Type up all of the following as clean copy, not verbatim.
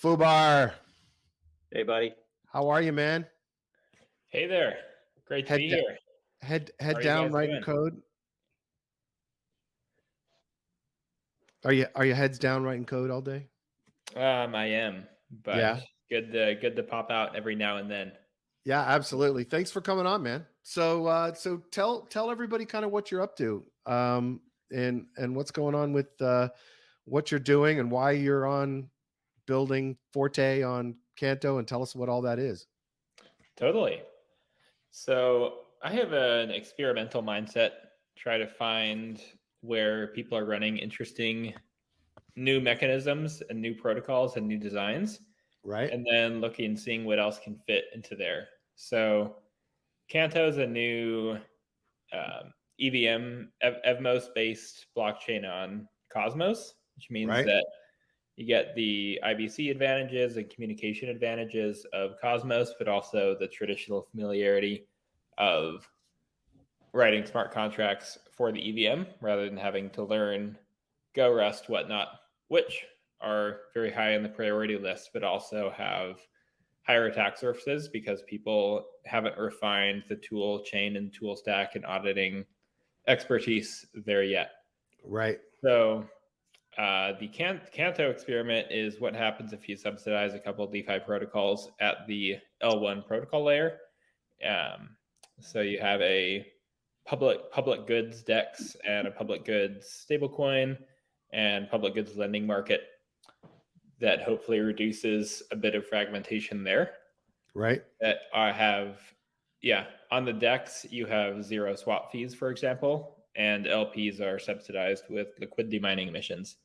Fubar, Hey, buddy. how are you, man? Hey there. Great to Head be da- here. head How head are you down, guys writing doing? code. Are you heads down writing code all day? I am, but Yeah, good to pop out every now and then. yeah, absolutely. Thanks for coming on, man. So tell everybody kind of what you're up to, and what's going on with what you're doing and why you're on building Forte on Canto, and tell us what all that is. Totally. So I have an experimental mindset. Try to find where people are running interesting new mechanisms and new protocols and new designs, Right, and then looking and seeing what else can fit into there. So Canto is a new EVM Evmos based blockchain on Cosmos, which means right, that you get the IBC advantages and communication advantages of Cosmos, but also the traditional familiarity of writing smart contracts for the EVM rather than having to learn Go, Rust, whatnot, which are very high on the priority list, but also have higher attack surfaces because people haven't refined the tool chain and tool stack and auditing expertise there yet. right. So the CANTO experiment is what happens if you subsidize a couple of DeFi protocols at the L1 protocol layer. So you have a public goods DEX and a public goods stablecoin and public goods lending market that hopefully reduces a bit of fragmentation there. Right. That I have, yeah, on the DEX, you have zero swap fees, for example, and LPs are subsidized with liquidity mining emissions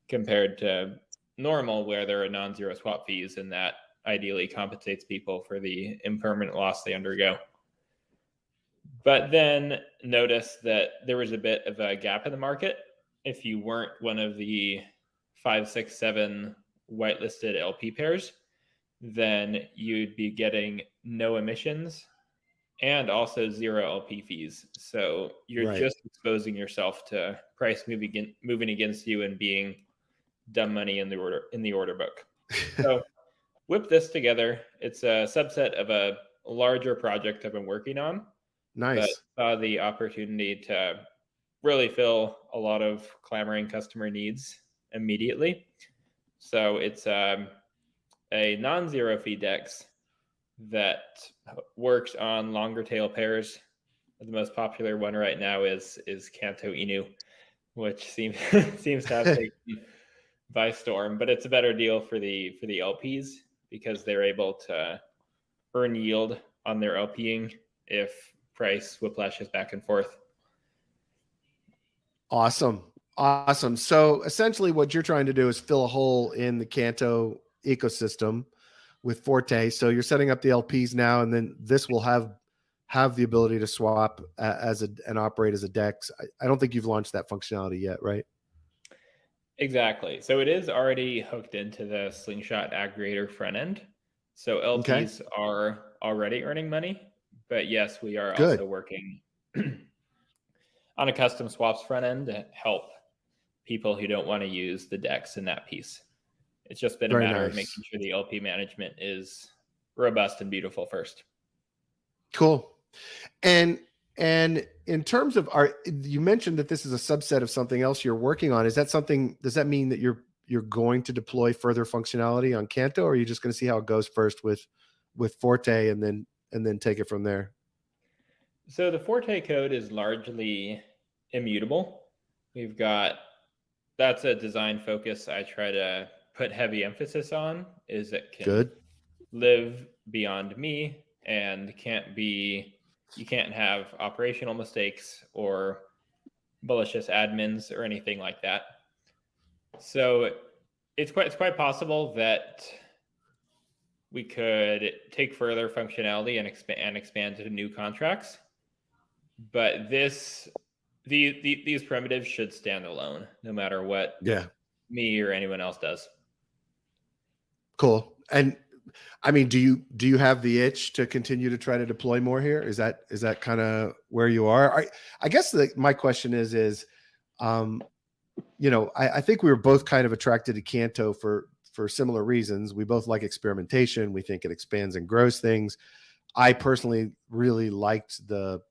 compared to normal, where there are non-zero swap fees, and that ideally compensates people for the impermanent loss they undergo. But then notice that there was a bit of a gap in the market. If you weren't one of the 5, 6, 7 whitelisted LP pairs, then you'd be getting no emissions and also zero LP fees. So you're Right. just exposing yourself to price moving against you and being dumb money in the order book. So whip this together. It's a subset of a larger project I've been working on, but Nice. saw the opportunity to really fill a lot of clamoring customer needs immediately. So it's a non-zero fee DEX that works on longer tail pairs. The most popular one right now is CANTO Inu, which seems to have taken by storm. But it's a better deal for the LPs because they're able to earn yield on their LPing if price whiplashes back and forth. Awesome. Awesome. So essentially what you're trying to do is fill a hole in the Canto ecosystem with Forte. So you're setting up the LPs now, and then this will have the ability to swap and operate as a DEX. I don't think you've launched that functionality yet, right? Exactly. So it is already hooked into the Slingshot aggregator front end. So Okay. LPs are already earning money, but yes, we are Good. also working on a custom swaps front end to help people who don't want to use the DEX in that piece. It's just been a Very matter of nice. making sure the LP management is robust and beautiful first. Cool. And in terms of you mentioned that this is a subset of something else you're working on. Is that something, does that mean that you're going to deploy further functionality on Canto, or are you just going to see how it goes first with Forte and then take it from there? So the Forte code is largely immutable. That's a design focus I try to put heavy emphasis on, is it can Good. live beyond me and you can't have operational mistakes or malicious admins or anything like that. So it's quite possible that we could take further functionality and expand to new contracts. But these primitives should stand alone, no matter what Yeah. me or anyone else does. Cool. And I mean, do you have the itch to continue to try to deploy more here? Is that kind of where you are? I guess my question is, I think we were both kind of attracted to Canto for for similar reasons. We both like experimentation. We think it expands and grows things. I personally really liked the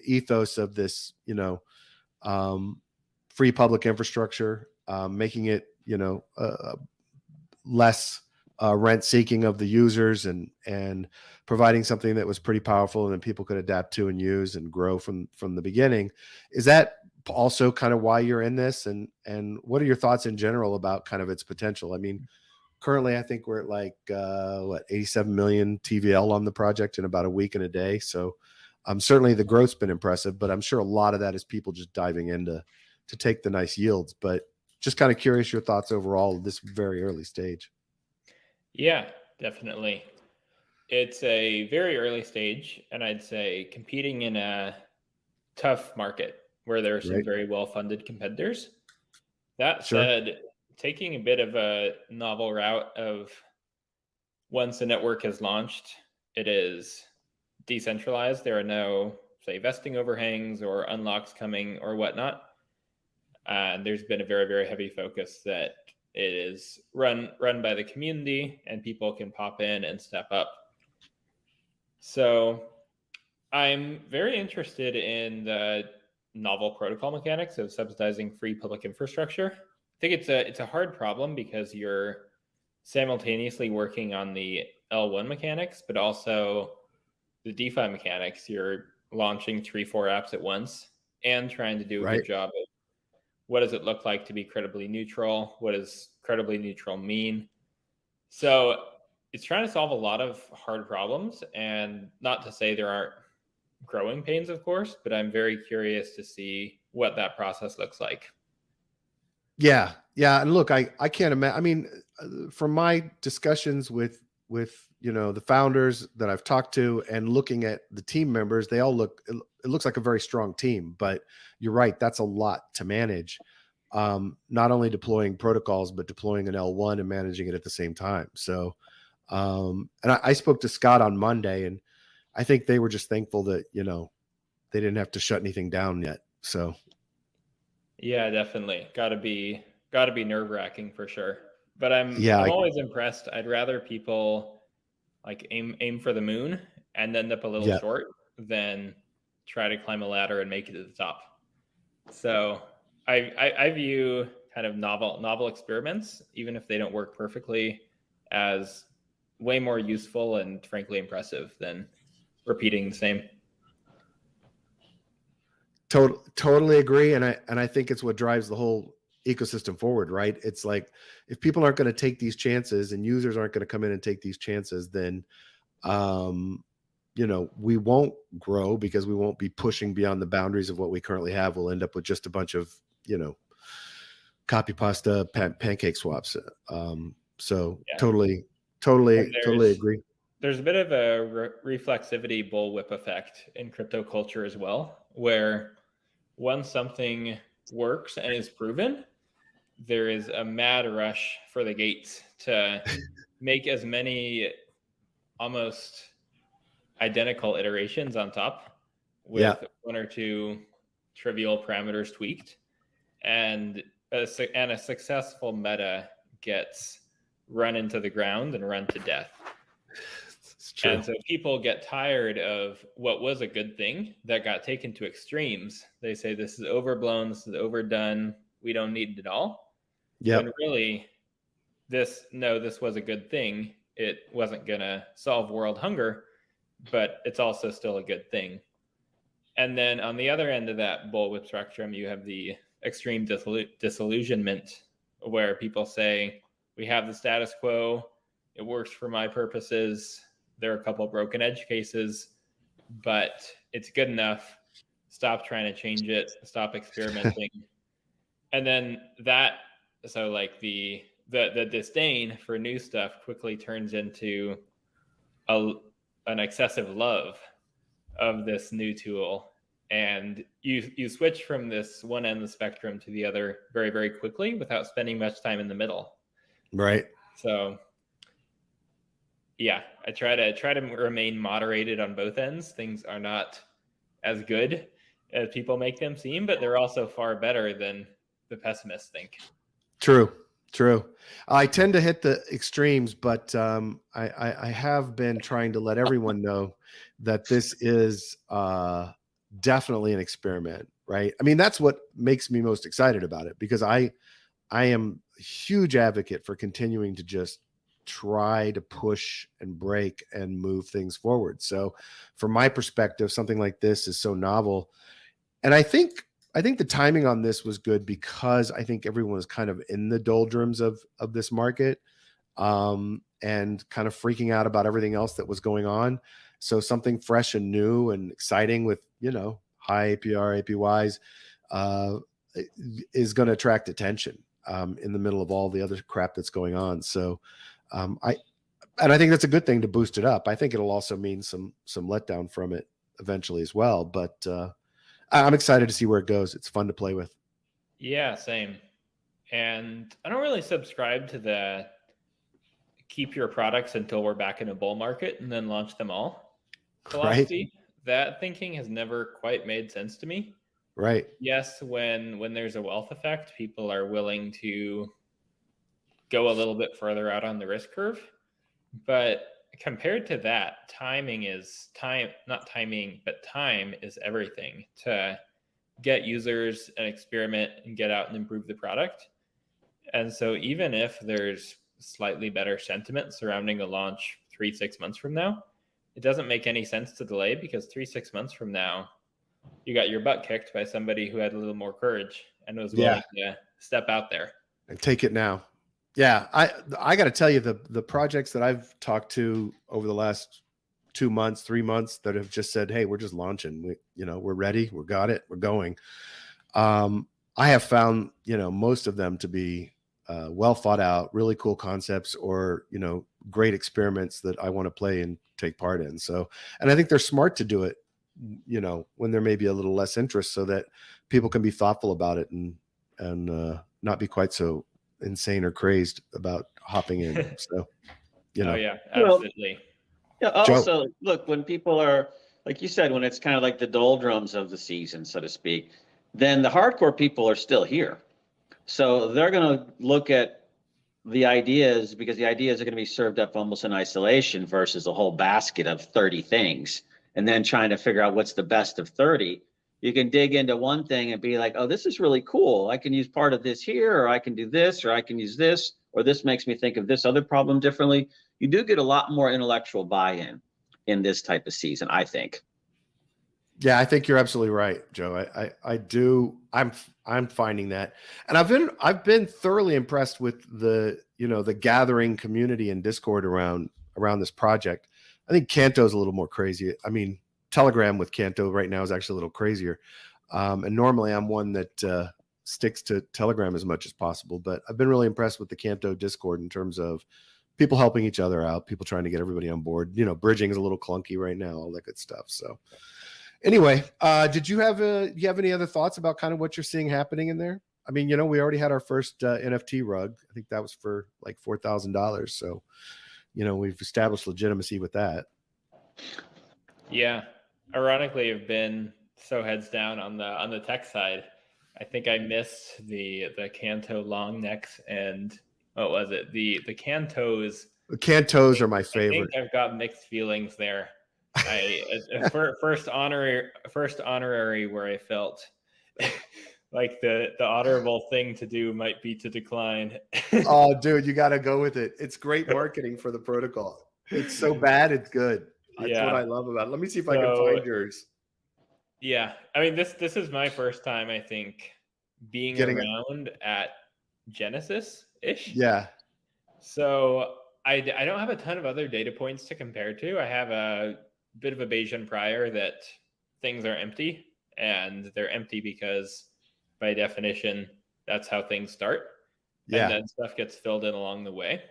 ethos of this, free public infrastructure, making it, less rent seeking of the users, and providing something that was pretty powerful and that people could adapt to and use and grow from the beginning. Is that also kind of why you're in this? And what are your thoughts in general about kind of its potential? I mean, currently I think we're at like 87 million TVL on the project in about a week and a day. So certainly the growth's been impressive, but I'm sure a lot of that is people just diving into to take the nice yields. But just kind of curious your thoughts overall at this very early stage. Yeah, definitely. It's a very early stage, and I'd say competing in a tough market where there are some Right. very well-funded competitors. That Sure. said, taking a bit of a novel route of once the network has launched, it is decentralized. There are no, say, vesting overhangs or unlocks coming or whatnot. There's been a very, very heavy focus that it is run by the community and people can pop in and step up. So I'm very interested in the novel protocol mechanics of subsidizing free public infrastructure. I think it's a hard problem because you're simultaneously working on the L1 mechanics, but also the DeFi mechanics. You're launching 3-4 apps at once and trying to do a good job of what does it look like to be credibly neutral? What does credibly neutral mean? So it's trying to solve a lot of hard problems, and not to say there aren't growing pains, of course, but I'm very curious to see what that process looks like. Yeah. And look, I can't imagine. I mean, from my discussions with the founders that I've talked to and looking at the team members, they all it looks like a very strong team. But you're right, that's a lot to manage. Not only deploying protocols, but deploying an L1 and managing it at the same time. So, and I spoke to Scott on Monday, and I think they were just thankful that they didn't have to shut anything down yet. So. Yeah, definitely. Gotta be nerve-wracking for sure. But I'm Yeah. always impressed. I'd rather people like aim for the moon and end up a little short than try to climb a ladder and make it to the top. So I view kind of novel experiments, even if they don't work perfectly, as way more useful and frankly impressive than repeating the same. Totally agree. And I think it's what drives the whole ecosystem forward, right? It's like, if people aren't going to take these chances and users aren't going to come in and take these chances, then, we won't grow because we won't be pushing beyond the boundaries of what we currently have. We'll end up with just a bunch of, copy pasta pancake swaps. So yeah. Totally agree. There's a bit of a reflexivity bullwhip effect in crypto culture as well, where once something works and is proven, there is a mad rush for the gates to make as many almost identical iterations on top with one or two trivial parameters tweaked, and a successful meta gets run into the ground and run to death. And so people get tired of what was a good thing that got taken to extremes. They say this is overblown, this is overdone, we don't need it all. Yeah. When really this was a good thing. It wasn't gonna solve world hunger, but it's also still a good thing. And then on the other end of that bullwhip spectrum, you have the extreme disillusionment, where people say, we have the status quo, it works for my purposes. There are a couple of broken edge cases, but it's good enough. Stop trying to change it. Stop experimenting. And then so like the disdain for new stuff quickly turns into an excessive love of this new tool. And you switch from this one end of the spectrum to the other very, very quickly without spending much time in the middle. Right. So yeah, I try to remain moderated on both ends. Things are not as good as people make them seem, but they're also far better than the pessimists think. True. True. I tend to hit the extremes, but I have been trying to let everyone know that this is definitely an experiment, right? I mean, that's what makes me most excited about it, because I am a huge advocate for continuing to just try to push and break and move things forward. So from my perspective, something like this is so novel. And I think the timing on this was good, because I think everyone was kind of in the doldrums of this market, and kind of freaking out about everything else that was going on. So something fresh and new and exciting with, high APR, APYs, uh, is going to attract attention, in the middle of all the other crap that's going on. So, I and I think that's a good thing to boost it up. I think it'll also mean some letdown from it eventually as well. But I'm excited to see where it goes. It's fun to play with. Yeah, same. And I don't really subscribe to the keep your products until we're back in a bull market and then launch them all Right. philosophy. That thinking has never quite made sense to me. Right. Yes, when there's a wealth effect, people are willing to go a little bit further out on the risk curve. But compared to that, timing is time, not timing, but time is everything to get users and experiment and get out and improve the product. And so even if there's slightly better sentiment surrounding a launch 3-6 months from now, it doesn't make any sense to delay, because 3-6 months from now, you got your butt kicked by somebody who had a little more courage and was willing to step out there. And take it now. Yeah, I got to tell you, the projects that I've talked to over the last 2 months, 3 months, that have just said, "Hey, we're just launching. We're ready. We got it. We're going." I have found, most of them to be well thought out, really cool concepts, or great experiments that I want to play and take part in. So, and I think they're smart to do it, when there may be a little less interest, so that people can be thoughtful about it and not be quite so insane or crazed about hopping in. So, Oh yeah, Well, absolutely. yeah. Joe. Also, look, when people are, like you said, when it's kind of like the doldrums of the season, so to speak, then the hardcore people are still here. So they're going to look at the ideas, because the ideas are going to be served up almost in isolation versus a whole basket of 30 things, and then trying to figure out what's the best of 30. You can dig into one thing and be like, oh, this is really cool. I can use part of this here, or I can do this, or I can use this, or this makes me think of this other problem differently. You do get a lot more intellectual buy-in in this type of season, I think. Yeah, I think you're absolutely right, Joe. I do. I'm finding that, and I've been thoroughly impressed with the gathering community and Discord around this project. I think CANTO is a little more crazy. I mean, Telegram with CANTO right now is actually a little crazier. And normally I'm one that sticks to Telegram as much as possible, but I've been really impressed with the CANTO Discord in terms of people helping each other out, people trying to get everybody on board. Bridging is a little clunky right now, all that good stuff. So. Anyway, did you have any other thoughts about kind of what you're seeing happening in there? I mean, we already had our first NFT rug. I think that was for like $4,000. So, we've established legitimacy with that. Yeah, ironically, I've been so heads down on the tech side. I think I missed the CANTO long necks, and what was it? The CANTOs. The CANTOs are my favorite. I think I've got mixed feelings there. First honorary where I felt like the honorable thing to do might be to decline. Oh, dude, you got to go with it. It's great marketing for the protocol. It's so bad, it's good. That's what I love about it. Let me see if I can find yours. Yeah, I mean this is my first time, I think, being around at Genesis-ish. Yeah. So I don't have a ton of other data points to compare to. I have a bit of a Bayesian prior that things are empty, and they're empty because by definition that's how things start. Yeah. And then stuff gets filled in along the way.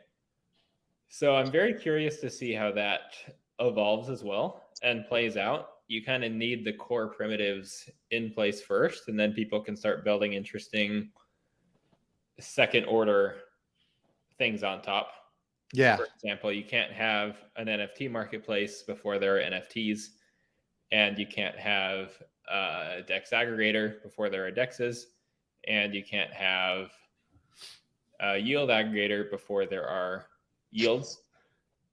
So I'm very curious to see how that evolves as well and plays out. You kind of need the core primitives in place first, and then people can start building interesting second order things on top. Yeah. For example, you can't have an NFT marketplace before there are NFTs, and you can't have a DEX aggregator before there are DEXs, and you can't have yield aggregator before there are yields.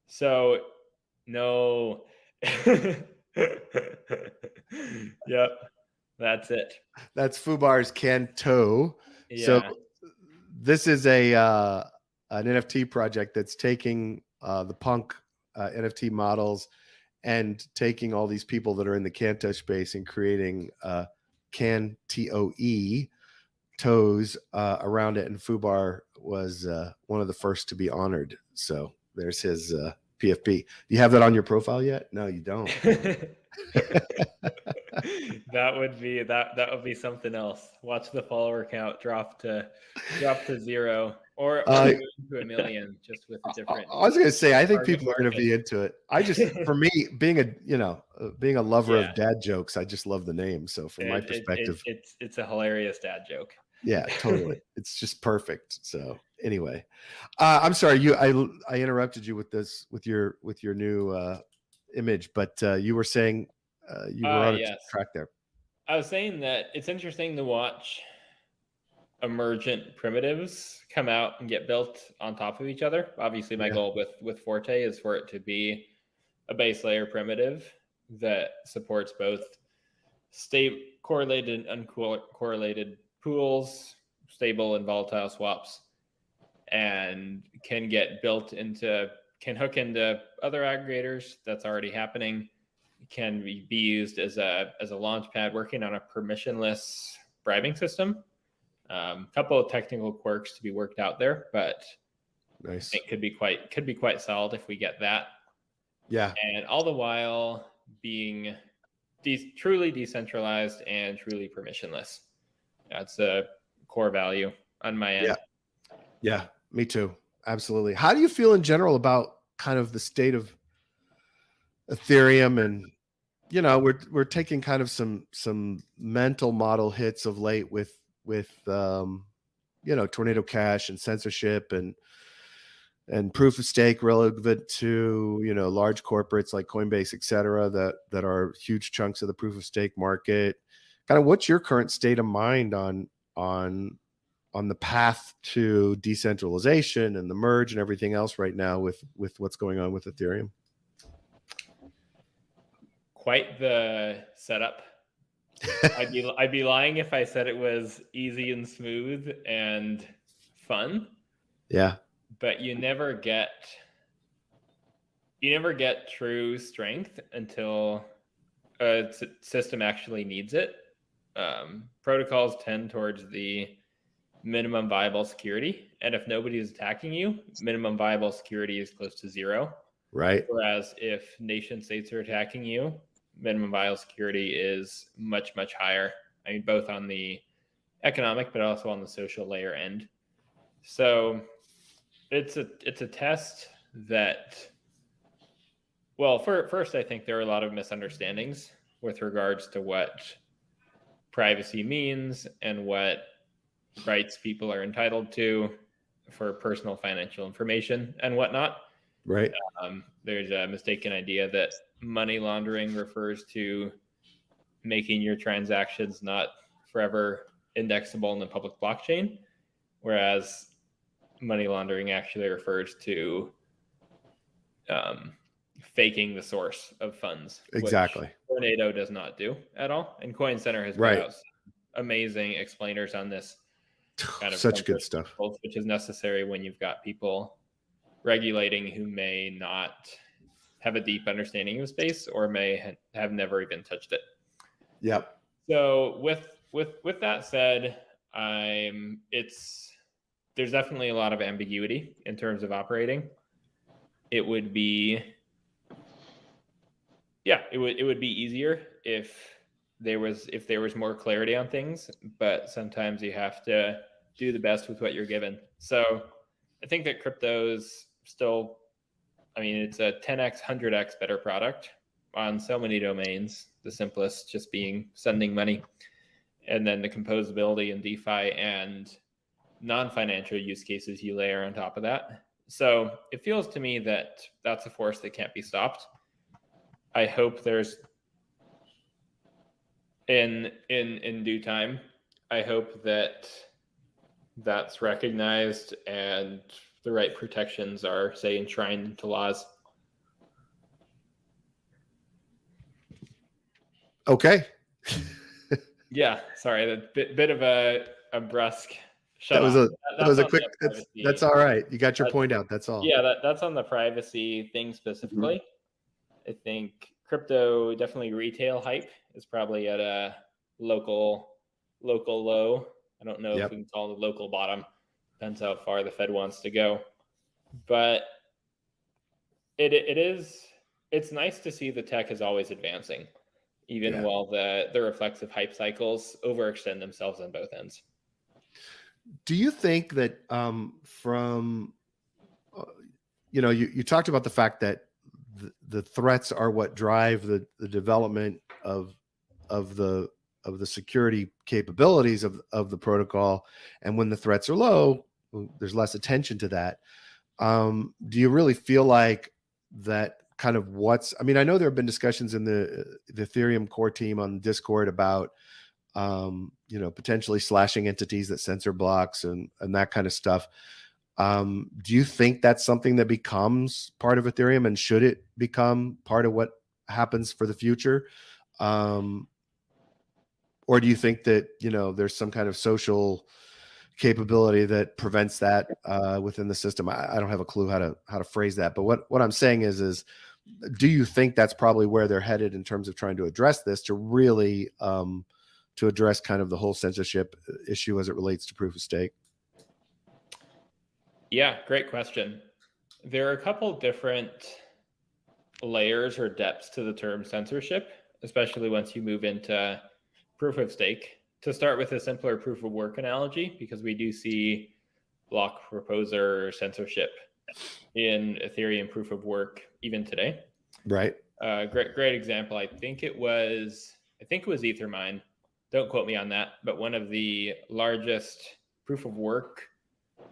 So no. Yep, that's it. That's Fubar's CANTO. So Yeah. this is a an NFT project that's taking the punk NFT models and taking all these people that are in the CANTO space and creating CANTOE toes around it. And Fubar was one of the first to be honored. So there's his PFP. Do you have that on your profile yet? No, you don't. That would be something else. Watch the follower count drop to 0 or to 1 million, just with a different. I was going to say, I think target people are going to market. be into it. I just, for me, being a lover Yeah. of dad jokes, I just love the name. So from my perspective, it's a hilarious dad joke. yeah, totally. It's just perfect. So anyway, I'm sorry, I interrupted you with this, with your new image, but you were saying you were on a Yes. track there. I was saying that it's interesting to watch emergent primitives come out and get built on top of each other. Obviously, my goal with Forte is for it to be a base layer primitive that supports both state correlated and uncorrelated pools, stable and volatile swaps, and can hook into other aggregators. That's already happening. Can be used as a launch pad working on a permissionless bribing system. Couple of technical quirks to be worked out there, but nice. it could be quite solid if we get that. Yeah. And all the while being truly decentralized and truly permissionless. That's a core value on my end. Yeah, me too. Absolutely. How do you feel in general about kind of the state of Ethereum? And we're taking kind of some mental model hits of late with Tornado Cash and censorship and proof of stake relevant to large corporates like Coinbase, et cetera, that are huge chunks of the proof of stake market. Kind of what's your current state of mind on the path to decentralization and the merge and everything else right now with what's going on with Ethereum? Quite the setup. I'd be lying if I said it was easy and smooth and fun. Yeah. But you never get true strength until a system actually needs it. Protocols tend towards the minimum viable security, and if nobody is attacking you, minimum viable security is close to 0. Right. Whereas if nation states are attacking you, minimum viable security is much, much higher. I mean, both on the economic, but also on the social layer end. So it's a test that, well, first, I think there are a lot of misunderstandings with regards to what privacy means and what rights people are entitled to for personal financial information and whatnot. Right. There's a mistaken idea that money laundering refers to making your transactions not forever indexable in the public blockchain, whereas money laundering actually refers to faking the source of funds. Exactly. Which Tornado does not do at all. And Coin Center has put out some amazing explainers on this kind of such good stuff, which is necessary when you've got people regulating who may not have a deep understanding of space or may have never even touched it. Yep. So with that said, there's definitely a lot of ambiguity in terms of operating. It would be easier if there was more clarity on things, but sometimes you have to do the best with what you're given. So I think that crypto's still, it's a 10x, 100x better product on so many domains, the simplest just being sending money, and then the composability in DeFi and non-financial use cases you layer on top of that. So it feels to me that that's a force that can't be stopped. I hope there's in due time, I hope that that's recognized and the right protections are, say, enshrined into laws. Okay. Yeah, sorry, a bit of a brusque shut That was off. that was a on quick. the That's privacy. all right. You got your That's- point out. That's all. Yeah, that's on the privacy thing specifically. I think crypto definitely retail hype is probably at a local low. I don't know if we can call it a local bottom. Depends how far the Fed wants to go. But it's nice to see the tech is always advancing, even while the reflexive hype cycles overextend themselves on both ends. Do you think that from you talked about the fact that the threats are what drive the development of the security capabilities of the protocol, and when the threats are low, there's less attention to that. Do you really feel like that kind of I mean, I know there have been discussions in the Ethereum core team on Discord about potentially slashing entities that censor blocks and that kind of stuff. Do you think that's something that becomes part of Ethereum, and should it become part of what happens for the future? Or do you think that, there's some kind of social capability that prevents that within the system? I don't have a clue how to phrase that, but what I'm saying is do you think that's probably where they're headed in terms of trying to address this, to really to address kind of the whole censorship issue as it relates to proof of stake? Yeah, great question. There are a couple different layers or depths to the term censorship, especially once you move into proof of stake. To start with a simpler proof of work analogy, because we do see block proposer censorship in Ethereum proof of work even today. Right. Great example. I think it was Ethermine. Don't quote me on that, but one of the largest proof of work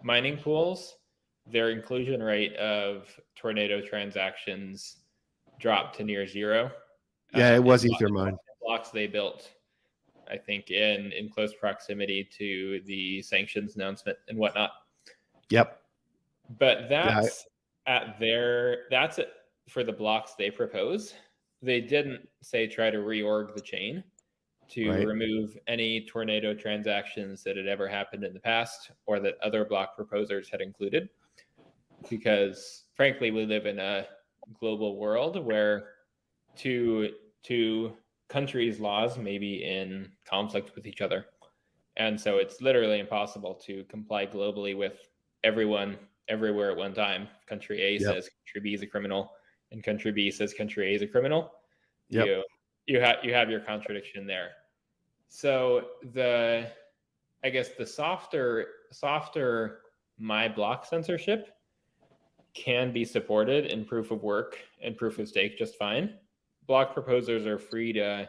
mining pools, their inclusion rate of tornado transactions dropped to near zero. Yeah, it was Ethermine. Blocks they built, I think, in close proximity to the sanctions announcement and whatnot. Yep. But that's that's it for the blocks they propose. They didn't say try to reorg the chain to remove any tornado transactions that had ever happened in the past or that other block proposers had included. Because frankly, we live in a global world where two countries' laws may be in conflict with each other. And so it's literally impossible to comply globally with everyone everywhere at one time. Country A says country B is a criminal, and country B says country A is a criminal. You have your contradiction there. So I guess the softer my block censorship can be supported in proof of work and proof of stake just fine. Block proposers are free to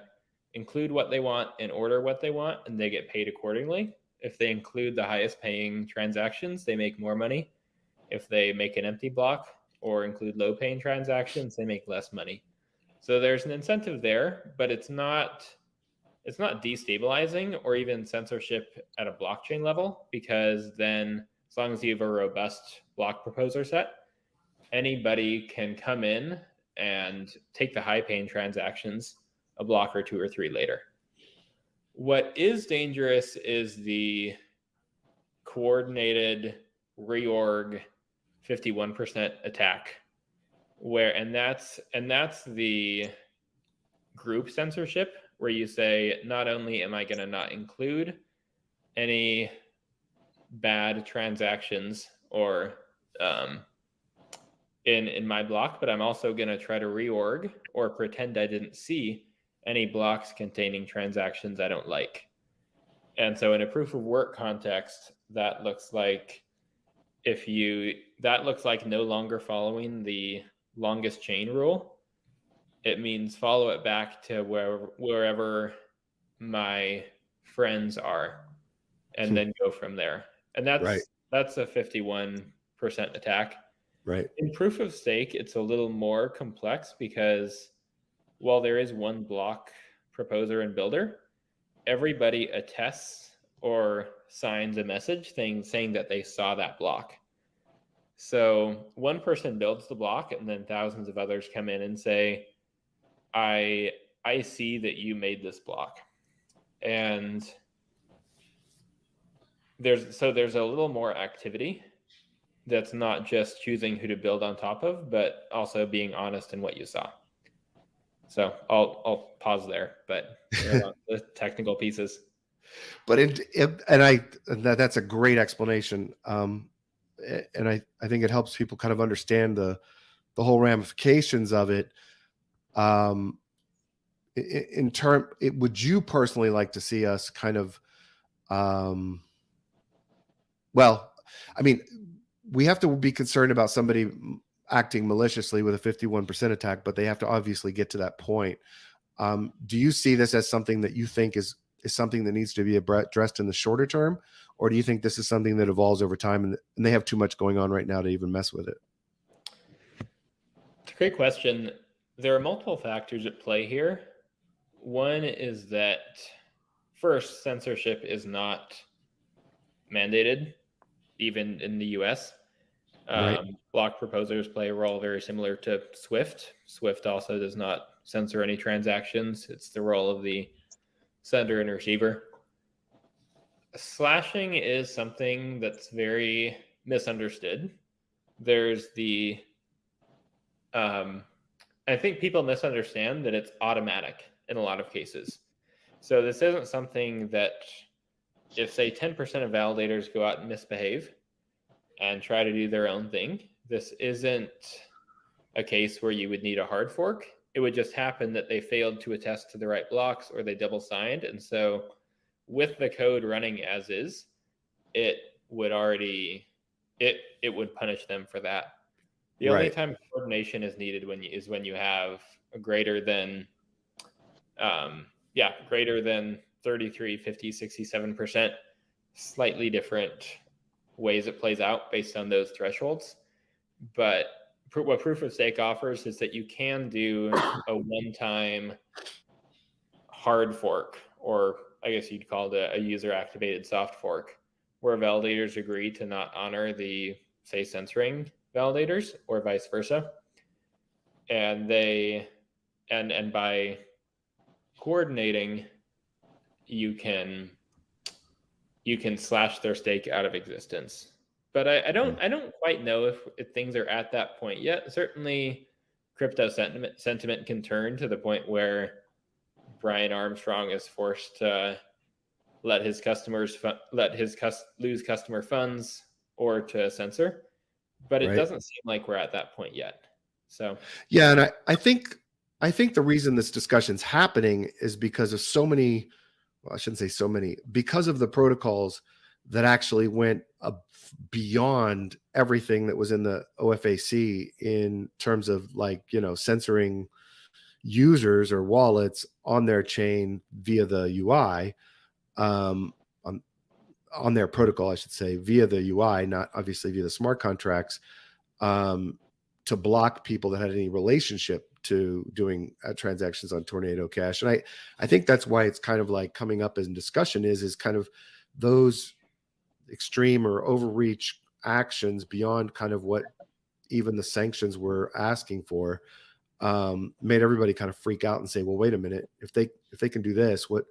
include what they want and order what they want, and they get paid accordingly. If they include the highest paying transactions, they make more money. If they make an empty block or include low paying transactions, they make less money. So there's an incentive there, but it's not destabilizing or even censorship at a blockchain level, because then as long as you have a robust block proposer set, anybody can come in and take the high paying transactions a block or two or three later. What is dangerous is the coordinated reorg 51% attack, and that's the group censorship, where you say, not only am I going to not include any bad transactions or in my block, but I'm also going to try to reorg or pretend I didn't see any blocks containing transactions I don't like. And so in a proof of work context, that looks like no longer following the longest chain rule. It means follow it back to wherever my friends are, and then go from there. And that's a 51% attack. Right. In proof of stake, it's a little more complex, because while there is one block proposer and builder, everybody attests or signs a message saying that they saw that block. So one person builds the block, and then thousands of others come in and say, I see that you made this block. And there's a little more activity that's not just choosing who to build on top of, but also being honest in what you saw. So I'll pause there, but the technical pieces. But that's a great explanation. And I think it helps people kind of understand the whole ramifications of it. Would you personally like to see us kind of, well, I mean, we have to be concerned about somebody acting maliciously with a 51% attack, but they have to obviously get to that point. Do you see this as something that you think is something that needs to be addressed in the shorter term? Or do you think this is something that evolves over time and they have too much going on right now to even mess with it? It's a great question. There are multiple factors at play here. One is that, first, censorship is not mandated, even in the US. Right. Block proposers play a role very similar to Swift. Swift also does not censor any transactions. It's the role of the sender and receiver. Slashing is something that's very misunderstood. There's I think people misunderstand that it's automatic in a lot of cases. So this isn't something that, if say 10% of validators go out and misbehave and try to do their own thing, this isn't a case where you would need a hard fork. It would just happen that they failed to attest to the right blocks or they double signed. And so with the code running as is, it would punish them for that. The only time coordination is needed when you have a greater than 33, 50, 67%, slightly different ways it plays out based on those thresholds. But what proof of stake offers is that you can do a one-time hard fork, or I guess you'd call it a user-activated soft fork, where validators agree to not honor the, say, censoring validators or vice versa. And by coordinating, you can slash their stake out of existence. But I don't quite know if things are at that point yet. Certainly crypto sentiment can turn to the point where Brian Armstrong is forced to let his customers lose customer funds or to censor. But it doesn't seem like we're at that point yet. So yeah, and I think the reason this discussion's happening is because of so many, well, I shouldn't say so many, because of the protocols that actually went beyond everything that was in the OFAC in terms of, like, censoring users or wallets on their chain via the UI, on their protocol, I should say, via the UI, not obviously via the smart contracts, to block people that had any relationship to doing transactions on Tornado Cash. And I think that's why it's kind of like coming up as in discussion is kind of those extreme or overreach actions beyond kind of what even the sanctions were asking for, made everybody kind of freak out and say, well, wait a minute, if they can do this, what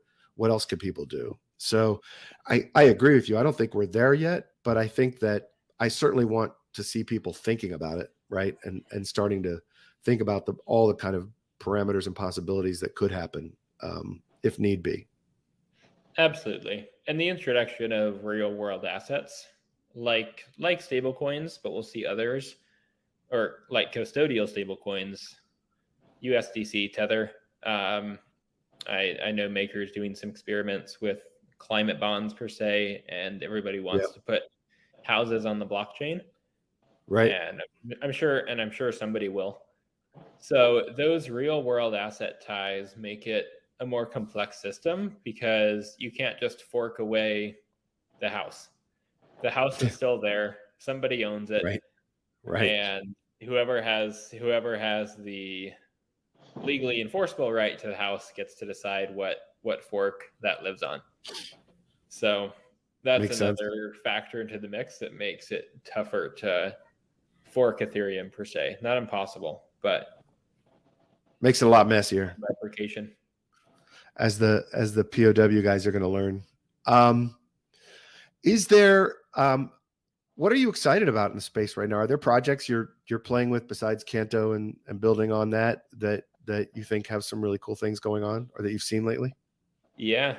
else can people do? So I agree with you. I don't think we're there yet, but I think that I certainly want to see people thinking about it, right? And starting to think about all the kind of parameters and possibilities that could happen, if need be. Absolutely. And the introduction of real world assets like stablecoins, but we'll see others, or like custodial stablecoins, USDC, Tether. I know makers doing some experiments with climate bonds per se, and everybody wants to put houses on the blockchain. Right. And I'm sure somebody will. So those real world asset ties make it a more complex system because you can't just fork away the house. The house is still there. Somebody owns it. Right. And whoever has the legally enforceable right to the house gets to decide what fork that lives on. So that's Makes sense. another factor into the mix that makes it tougher to fork Ethereum per se. Not impossible, but Makes it a lot messier, replication. as the POW guys are going to learn. Is there what are you excited about in the space right now? Are there projects you're playing with besides CANTO and building on that you think have some really cool things going on, or that you've seen lately? Yeah.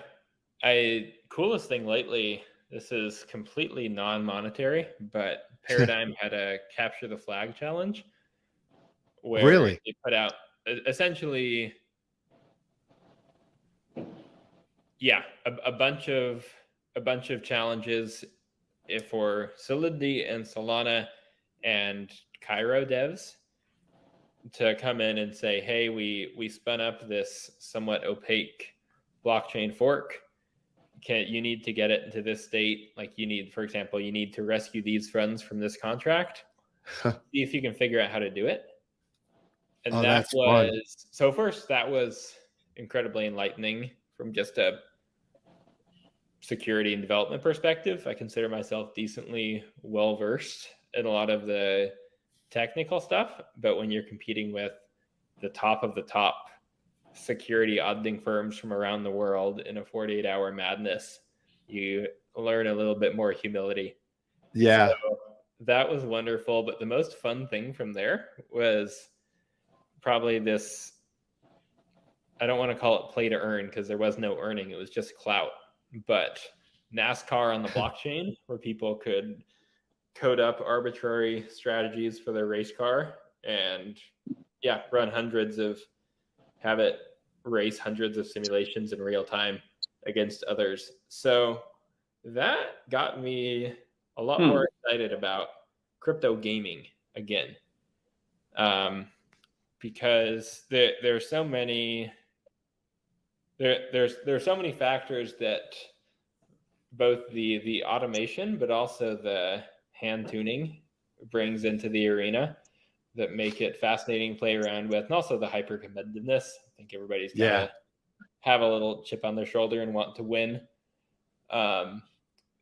Coolest thing lately, this is completely non-monetary, but Paradigm had a capture the flag challenge where Really? they put out essentially a bunch of challenges for Solidity and Solana and Cairo devs to come in and say, hey, we spun up this somewhat opaque blockchain fork. You need to get it into this state. Like for example, you need to rescue these funds from this contract. See if you can figure out how to do it. And that was fun. So first, that was incredibly enlightening from just a security and development perspective. I consider myself decently well-versed in a lot of the technical stuff, but when you're competing with the top of the top security auditing firms from around the world in a 48-hour madness, you learn a little bit more humility. Yeah. So that was wonderful. But the most fun thing from there was probably this, I don't want to call it play to earn because there was no earning. It was just clout. But NASCAR on the blockchain, where people could code up arbitrary strategies for their race car and run have it race hundreds of simulations in real time against others. So that got me a lot more excited about crypto gaming again, because there's so many factors that both the automation but also the hand tuning brings into the arena that make it fascinating to play around with, and also the hyper competitiveness. I think everybody's gotta have a little chip on their shoulder and want to win.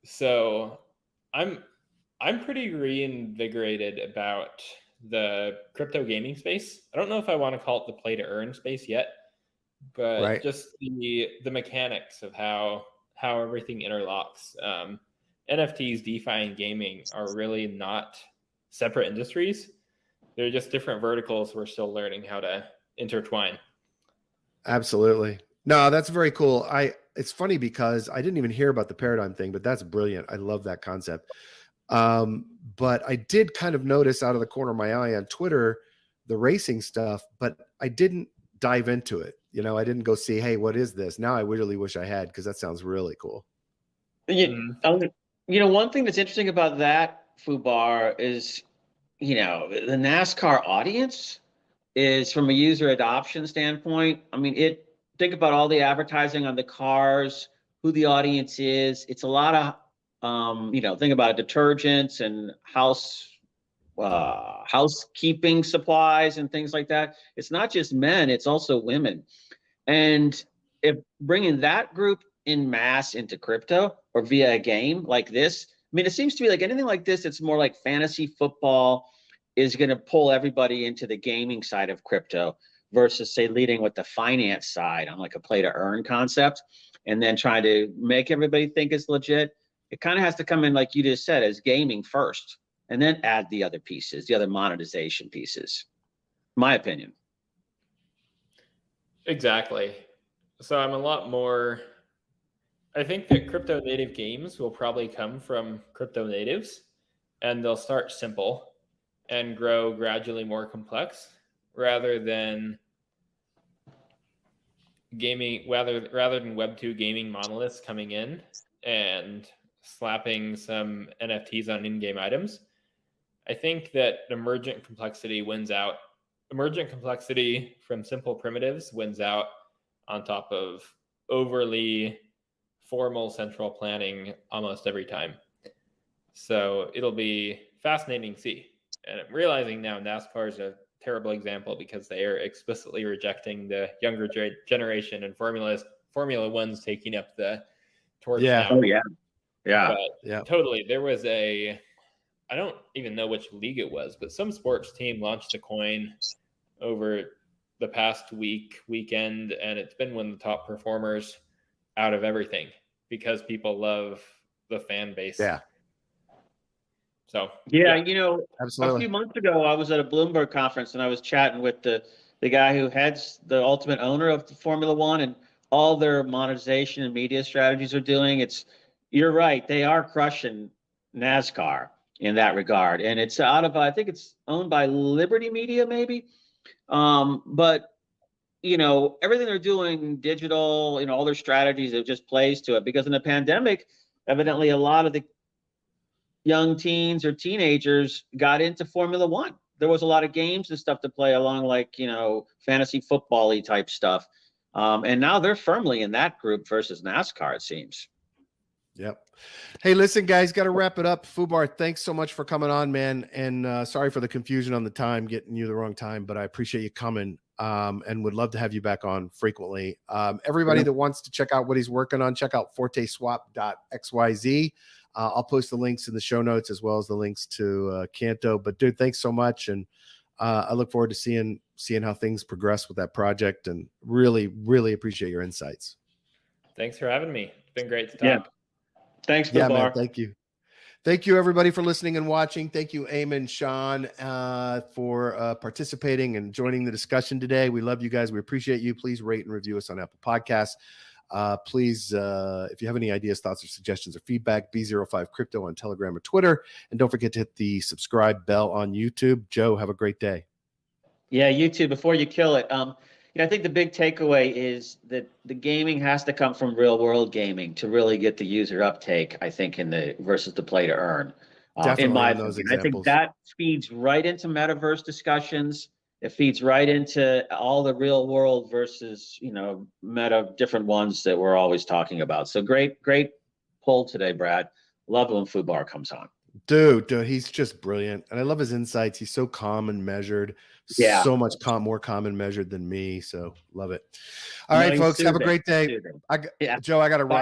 So I'm pretty reinvigorated about the crypto gaming space. I don't know if I want to call it the play to earn space yet, but just the mechanics of how everything interlocks. NFTs, DeFi, and gaming are really not separate industries. They're just different verticals we're still learning how to intertwine. Absolutely. No, that's very cool. It's funny because I didn't even hear about the Paradigm thing, but that's brilliant. I love that concept. But I did kind of notice out of the corner of my eye on Twitter, the racing stuff, but I didn't dive into it. I didn't go see, hey, what is this? Now I really wish I had, because that sounds really cool. One thing that's interesting about that, Fubar, is, the NASCAR audience is, from a user adoption standpoint, think about all the advertising on the cars, who the audience is. It's a lot of, think about detergents and housekeeping supplies and things like that. It's not just men, it's also women. And if bringing that group in mass into crypto or via a game like this, it seems to be like anything like this, it's more like fantasy football is going to pull everybody into the gaming side of crypto versus, say, leading with the finance side on like a play to earn concept, and then trying to make everybody think it's legit. It kind of has to come in, like you just said, as gaming first, and then add the other pieces, the other monetization pieces. My opinion. Exactly. So I think that crypto native games will probably come from crypto natives, and they'll start simple and grow gradually more complex, rather than gaming, rather than Web2 gaming monoliths coming in and slapping some NFTs on in-game items. I think that emergent complexity wins out. Emergent complexity from simple primitives wins out on top of overly formal central planning almost every time. So it'll be fascinating to see. And I'm realizing now NASCAR is a terrible example because they are explicitly rejecting the younger generation, and Formula One's taking up the torch now. Oh, yeah. Yeah. But Yeah. totally, there was I don't even know which league it was, but some sports team launched a coin over the past weekend, and it's been one of the top performers out of everything because people love the fan base. Yeah. So Yeah, you know, a Absolutely. few months ago, I was at a Bloomberg conference and I was chatting with the guy who heads the ultimate owner of the Formula One, and all their monetization and media strategies are doing. You're right, they are crushing NASCAR in that regard, and it's out of, I think it's owned by Liberty Media, maybe. But you know, everything they're doing digital, you know, all their strategies, it just plays to it, because in the pandemic, evidently a lot of the young teens or teenagers got into Formula One. There was a lot of games and stuff to play along, like, you know, fantasy football-y type stuff. And now they're firmly in that group versus NASCAR, it seems. Yep. Hey, listen, guys, got to wrap it up. Fubar, thanks so much for coming on, man. And sorry for the confusion on the time, getting you the wrong time, but I appreciate you coming, and would love to have you back on frequently. Everybody that wants to check out what he's working on, check out forteswap.xyz. I'll post the links in the show notes as well as the links to CANTO. But dude, thanks so much. And I look forward to seeing how things progress with that project, and really, really appreciate your insights. Thanks for having me. It's been great to talk. Yeah. Thanks, Yeah, Bar. man. Thank you. Thank you, everybody, for listening and watching. Thank you, Eamon, Sean, for participating and joining the discussion today. We love you guys. We appreciate you. Please rate and review us on Apple Podcasts. Please, if you have any ideas, thoughts, or suggestions or feedback, B05 Crypto on Telegram or Twitter. And don't forget to hit the subscribe bell on YouTube. Joe, have a great day. Yeah, you too. Before you kill it, you know, I think the big takeaway is that the gaming has to come from real world gaming to really get the user uptake, I think, in the versus the play to earn. Definitely, in my in those opinion. I think examples. that feeds right into metaverse discussions. It feeds right into all the real world versus, you know, meta different ones that we're always talking about. So great pull today, Brad. Love it when Fubar comes on. Dude, he's just brilliant. And I love his insights. He's so calm and measured. Yeah. So much more calm and measured than me. So love it. All right, folks, have a great day. Yeah. Joe, I got to run.